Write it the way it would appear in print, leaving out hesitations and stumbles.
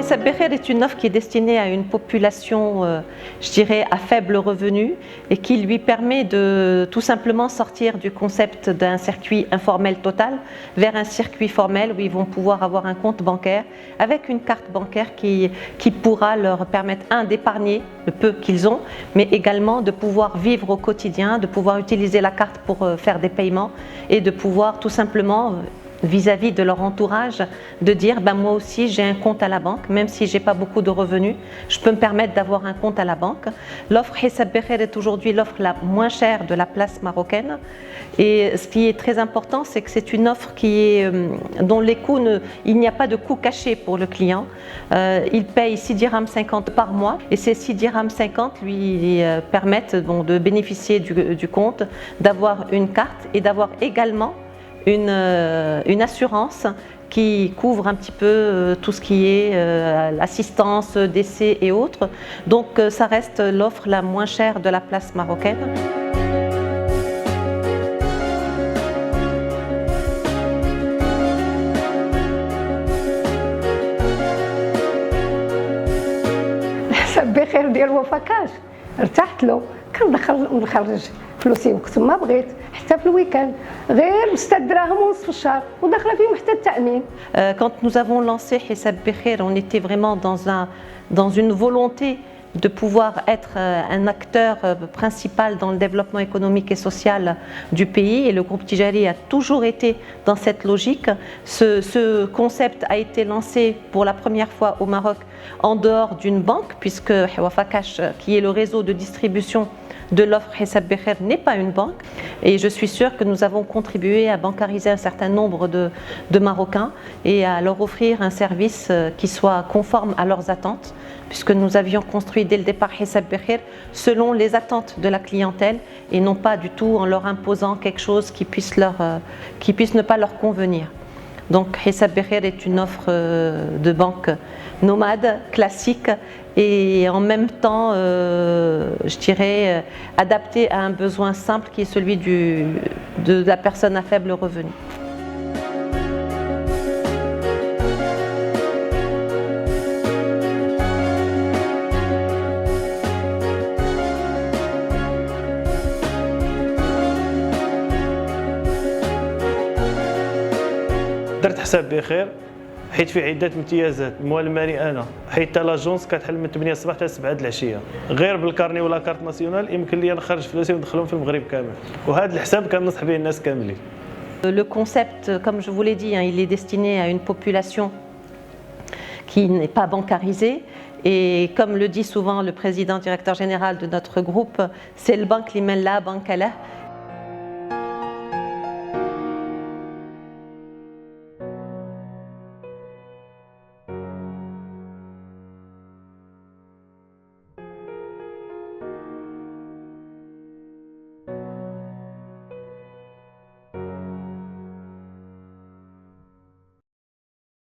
Hisab Bekher est une offre qui est destinée à une population, je dirais, à faible revenu et qui lui permet de tout simplement sortir du concept d'un circuit informel total vers un circuit formel où ils vont pouvoir avoir un compte bancaire avec une carte bancaire qui pourra leur permettre, d'épargner le peu qu'ils ont, mais également de pouvoir vivre au quotidien, de pouvoir utiliser la carte pour faire des paiements et de pouvoir tout simplement vis-à-vis de leur entourage, de dire moi aussi j'ai un compte à la banque, même si j'ai pas beaucoup de revenus, je peux me permettre d'avoir un compte à la banque. L'offre Hisab Bekher est aujourd'hui l'offre la moins chère de la place marocaine. Et ce qui est très important, c'est que c'est une offre dont les coûts il n'y a pas de coût caché pour le client. Il paye 6 dirhams 50 par mois et ces 6 dirhams 50 lui permettent de bénéficier du compte, d'avoir une carte et d'avoir également une assurance qui couvre un petit peu tout ce qui est assistance, décès et autres. Donc ça reste l'offre la moins chère de la place marocaine. حساب بخير ديال وفا كاش ارتحت له كندخل ونخرج فلوسي وقت ما بغيت حتى في الويكاند غير ب6 دراهم ونص في الشهر وداخله فيهم حتى التامين. Quand nous avons lancé Hisab Bekher, on était vraiment dans une volonté de pouvoir être un acteur principal dans le développement économique et social du pays, et le groupe Tijari a toujours été dans cette logique. Ce concept a été lancé pour la première fois au Maroc en dehors d'une banque, puisque Wafa Cash, qui est le réseau de distribution de l'offre Hisab Bekher, n'est pas une banque, et je suis sûre que nous avons contribué à bancariser un certain nombre de Marocains et à leur offrir un service qui soit conforme à leurs attentes, puisque nous avions construit dès le départ Hisab Bekher selon les attentes de la clientèle et non pas du tout en leur imposant quelque chose qui puisse ne pas leur convenir. Donc Hisab Bekher est une offre de banque nomade, classique, et en même temps, je dirais, adaptée à un besoin simple qui est celui de la personne à faible revenu. درت حساب بخير حيت فيه عده امتيازات. الموال المالي انا حيت لاجونس كتحل من 8 الصباح حتى 7 العشيه، غير بالكارني ولا كارت ناسيونال يمكن لي نخرج فلوسي وندخلهم في المغرب كامل، وهذا الحساب كنصح به الناس كاملين. Le concept, comme je vous l'ai dit, il est destiné à une population qui n'est pas bancarisée. Et comme le dit souvent le président directeur général de notre groupe, c'est le banque li men la banque là.